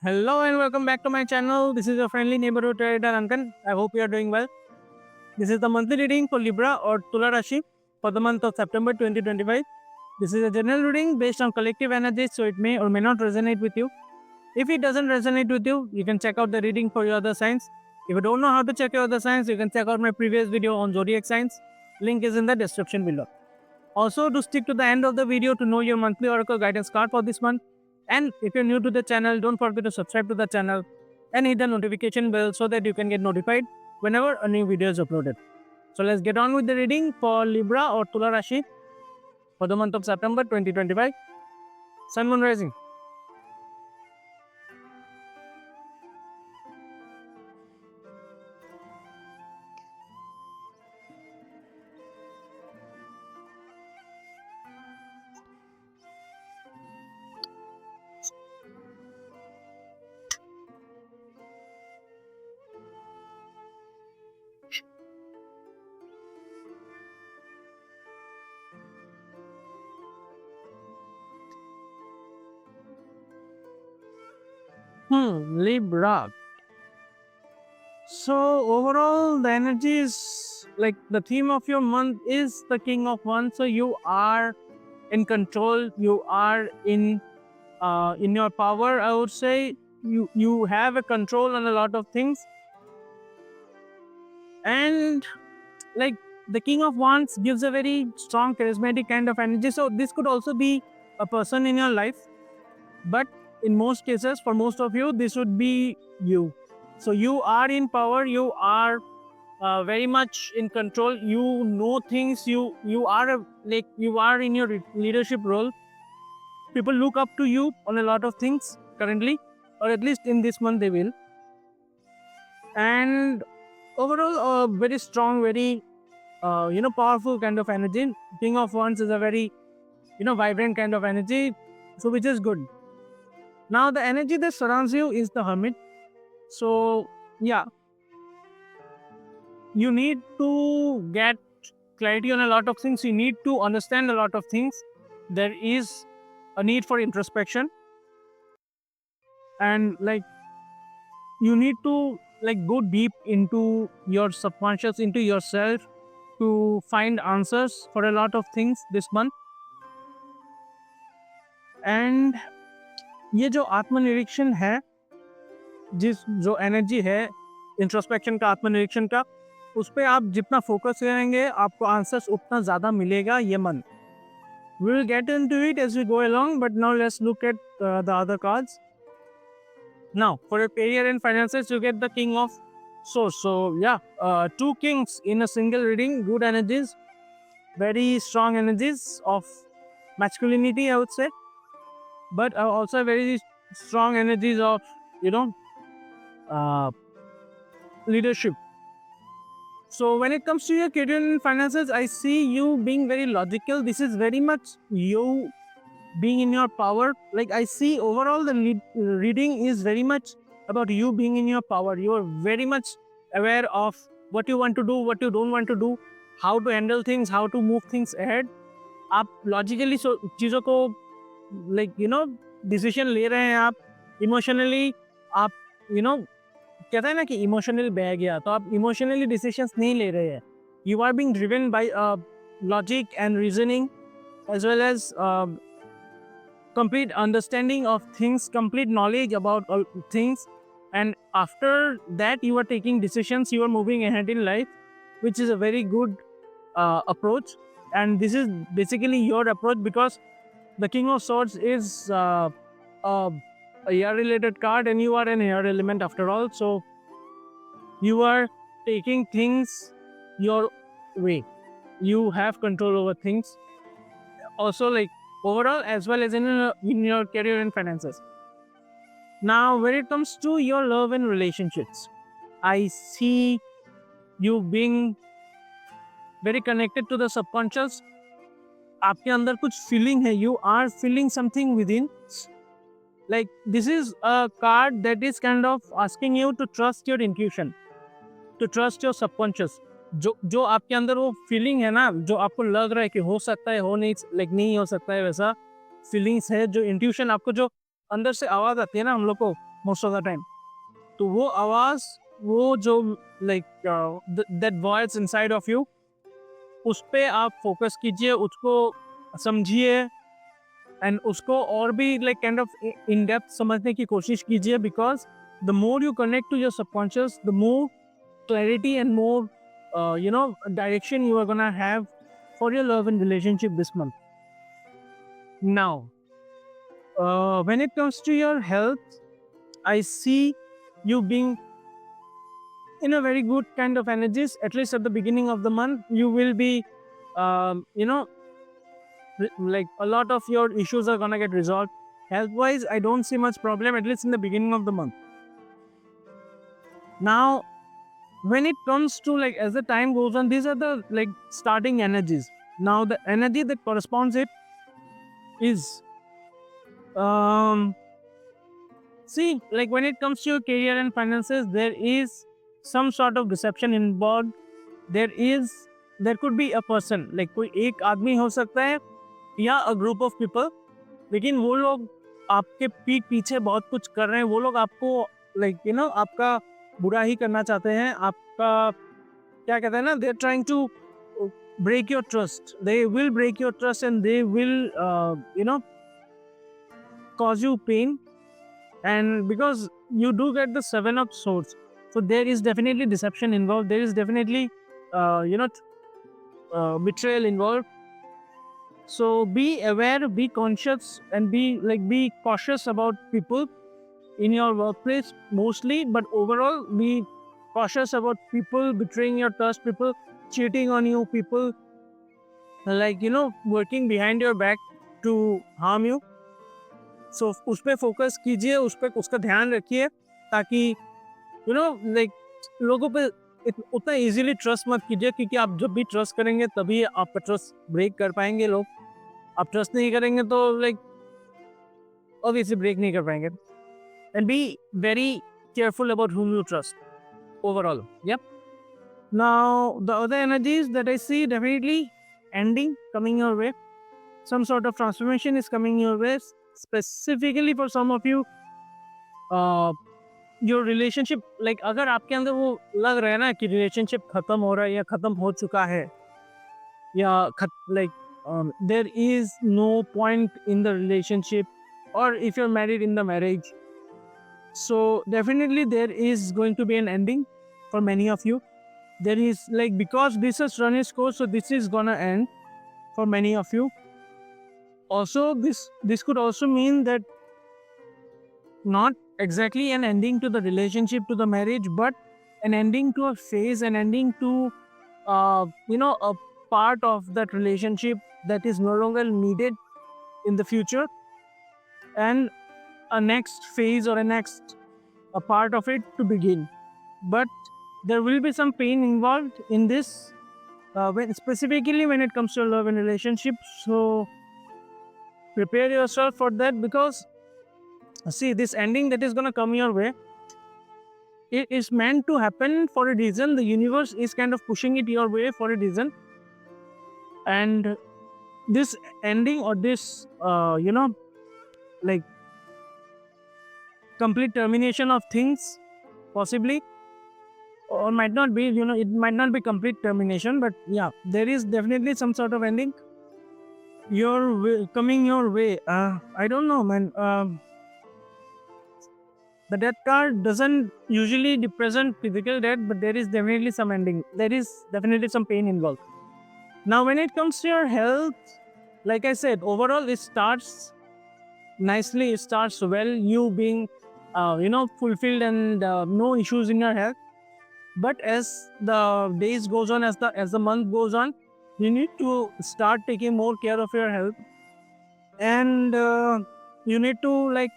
Hello and welcome back to my channel. This is your friendly neighborhood trader Ankan. I hope you are doing well. This is the monthly reading for Libra or Tula Rashi for the month of September 2025. This is a general reading based on collective energies, so it may or may not resonate with you. If it doesn't resonate with you, you can check out the reading for your other signs. If you don't know how to check your other signs, you can check out my previous video on zodiac signs. Link is in the description below. Also, to stick to the end of the video to know your monthly oracle guidance card for this month. And if you're new to the channel, don't forget to subscribe to the channel and hit the notification bell so that you can get notified whenever a new video is uploaded. So let's get on with the reading for Libra or Tula Rashi for the month of September 2025. Sun, Moon, Rising. Libra. So overall, the energy is like the theme of your month is the King of Wands. So you are in control. You are in your power. I would say you have a control on a lot of things, and like the King of Wands gives a very strong charismatic kind of energy. So this could also be a person in your life, but in most cases, for most of you, this would be you. So you are in power. You are very much in control. You know things. You are you are in your leadership role. People look up to you on a lot of things currently, or at least in this month they will. And overall, a very strong, very powerful kind of energy. King of Wands is a very vibrant kind of energy, so which is good. Now the energy that surrounds you is the Hermit. So yeah, you need to get clarity on a lot of things. You need to understand a lot of things. There is a need for introspection, and like you need to go deep into your subconscious, into yourself, to find answers for a lot of things this month. And ये जो आत्मनिरीक्षण है, जो energy है introspection का, आत्मनिरीक्षण का, उस पर आप जितना फोकस करेंगे आपको आंसर्स उतना ज़्यादा मिलेगा ये month. We will get into it as we go along, but now let's look at the other cards. Now, for your career and finances, you get the King of Swords. So, yeah, two kings in a single reading, good energies, very strong energies of masculinity, I would say, but also very strong energies of, leadership. So, when it comes to your career and finances, I see you being very logical. This is very much you being in your power. Like I see overall the reading is very much about you being in your power. You are very much aware of what you want to do, what you don't want to do, how to handle things, how to move things ahead. आप logically चीज़ों को decision ले रहे हैं. आप emotionally आप कहते हैं ना कि इमोशनली बह गया, तो आप इमोशनली डिसीजंस नहीं ले रहे हैं. You are being driven by logic and reasoning as well as complete understanding of things, complete knowledge about all things, and after that you are taking decisions, you are moving ahead in life, which is a very good approach. And this is basically your approach, because the King of Swords is a air related card, and you are an air element after all, so you are taking things your way. You have control over things also, overall as well as in your career and finances. Now, when it comes to your love and relationships, I see you being very connected to the subconscious. आपके अंदर कुछ feeling है, you are feeling something within. Like this is a card that is kind of asking you to trust your intuition, to trust your subconscious. जो आपके अंदर वो feeling है ना, जो आपको लग रहा है कि हो सकता है, हो नहीं नहीं हो सकता है, वैसा फीलिंग्स है, जो इंट्यूशन आपको जो अंदर से आवाज़ आती है ना हम लोग को, most of the time. तो वो आवाज़, वो जो that voice inside of you, उस पे आप फोकस कीजिए, उसको समझिए एंड उसको और भी काइंड ऑफ इन डेप्थ समझने की कोशिश कीजिए, because the more you connect to your subconscious, the more clarity and more direction you are gonna have for your love and relationship this month. Now, when it comes to your health, I see you being in a very good kind of energies. At least at the beginning of the month, you will be a lot of your issues are gonna get resolved. Health wise, I don't see much problem, at least in the beginning of the month. Now, when it comes to as the time goes on, these are the starting energies. Now the energy that corresponds it is see, when it comes to your career and finances, there is some sort of deception involved. There could be a person, कोई एक आदमी हो सकता है या a group of people, लेकिन वो लोग आपके पीठ पीछे बहुत कुछ कर रहे हैं. वो लोग आपको आपका बुरा ही करना चाहते हैं. आपका क्या कहते हैं ना, they are trying to break your trust. They will break your trust and they will cause you pain. And because you do get the 7 of swords, so there is definitely deception involved. There is definitely betrayal involved. So be aware, be conscious, and be cautious about people in your workplace mostly, but overall be cautious about people betraying your trust, people cheating on you, people working behind your back to harm you. So उस पे focus कीजिए, उस पे उसका ध्यान रखिए, ताकि लोगों पे उतना इजीली ट्रस्ट मत कीजिए, क्योंकि आप जब भी ट्रस्ट करेंगे तभी आपका ट्रस्ट ब्रेक कर पाएंगे लोग. आप ट्रस्ट नहीं करेंगे तो ऑब्वियसली ब्रेक नहीं कर पाएंगे. And be very careful about whom you trust overall. Yep. Now, the other energies that I see, definitely ending coming your way. Some sort of transformation is coming your way. Specifically for some of you, your relationship, अगर आपके अंदर वो लग रहा है ना कि relationship खत्म हो रहा है या खत्म हो चुका है, या there is no point in the relationship, or if you're married, in the marriage. So definitely there is going to be an ending for many of you. There is because this has run its course, so this is gonna end for many of you. Also, this could also mean that not exactly an ending to the relationship, to the marriage, but an ending to a phase, an ending to a part of that relationship that is no longer needed in the future, and a next phase or a part of it to begin. But there will be some pain involved in this, specifically when it comes to love and relationship. So prepare yourself for that, because see, this ending that is going to come your way, it is meant to happen for a reason. The universe is kind of pushing it your way for a reason, and this ending, or this complete termination of things, possibly, or might not be, it might not be complete termination, but yeah, there is definitely some sort of ending coming your way. I don't know, man. The death card doesn't usually represent physical death, but there is definitely some ending. There is definitely some pain involved. Now, when it comes to your health, like I said, overall it starts nicely, it starts well, you being fulfilled and no issues in your health. But as the days goes on, as the month goes on, you need to start taking more care of your health, and you need to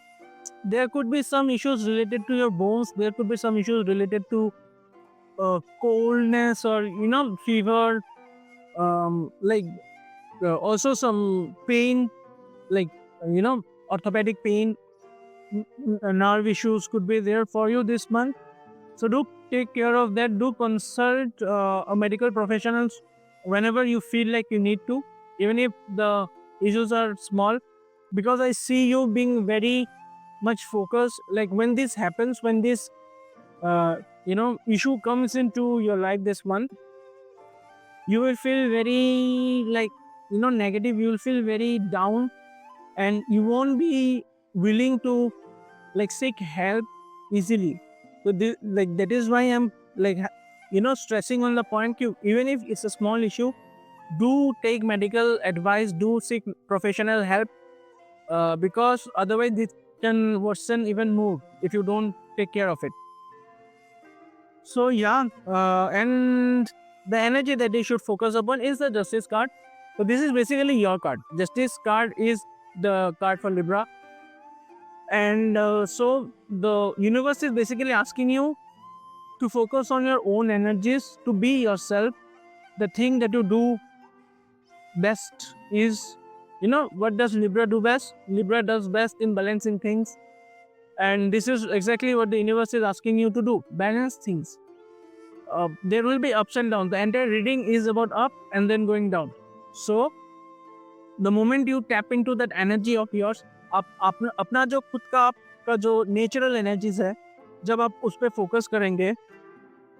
there could be some issues related to your bones, there could be some issues related to coldness, or fever, also some pain, orthopedic pain, nerve issues could be there for you this month. So do take care of that. Do consult a medical professionals whenever you feel like you need to, even if the issues are small, because I see you being very much focus. Like when this happens, when this issue comes into your life this month, you will feel very like negative. You will feel very down, and you won't be willing to like seek help easily. So like that is why I'm like stressing on the point. Even if it's a small issue, do take medical advice, do seek professional help, because otherwise this can worsen even more if you don't take care of it. So yeah, and the energy that they should focus upon is the Justice card. So this is basically your card. Justice card is the card for Libra, and so the universe is basically asking you to focus on your own energies, to be yourself. The thing that you do best is, what does Libra do best? Libra does best in balancing things, and this is exactly what the universe is asking you to do: balance things. There will be ups and downs. The entire reading is about up and then going down. So the moment you tap into that energy of yours, आप अपना जो खुद का आपका जो natural energies है, जब आप उस पर फोकस करेंगे,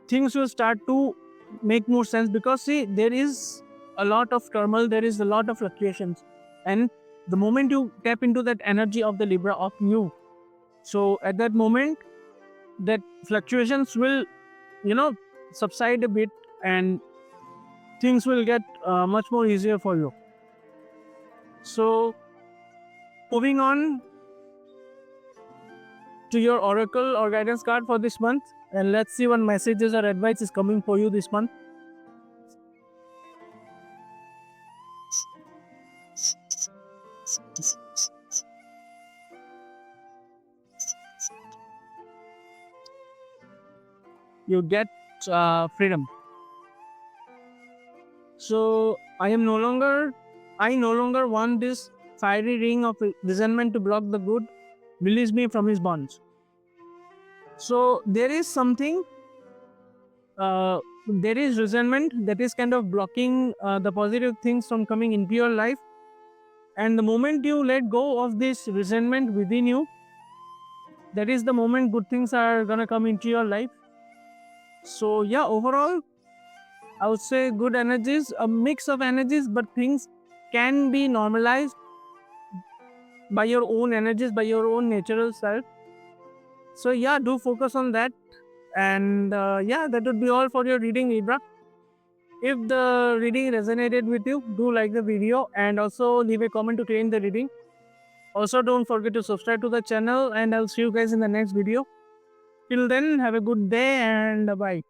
things will start to make more sense, because see, there is a lot of turmoil, there is a lot of fluctuations, and the moment you tap into that energy of the Libra of you, so at that moment that fluctuations will subside a bit, and things will get much more easier for you. So moving on to your oracle or guidance card for this month, and let's see what messages or advice is coming for you this month. You get freedom. So I no longer want this fiery ring of resentment to block the good. Release me from his bonds. So there is something, there is resentment that is kind of blocking the positive things from coming into your life. And the moment you let go of this resentment within you, that is the moment good things are gonna come into your life. So yeah, overall, I would say good energies, a mix of energies, but things can be normalized by your own energies, by your own natural self. So yeah, do focus on that. And yeah, that would be all for your reading, Libra. If the reading resonated with you, do like the video and also leave a comment to claim the reading. Also, don't forget to subscribe to the channel, and I'll see you guys in the next video. Till then, have a good day and bye.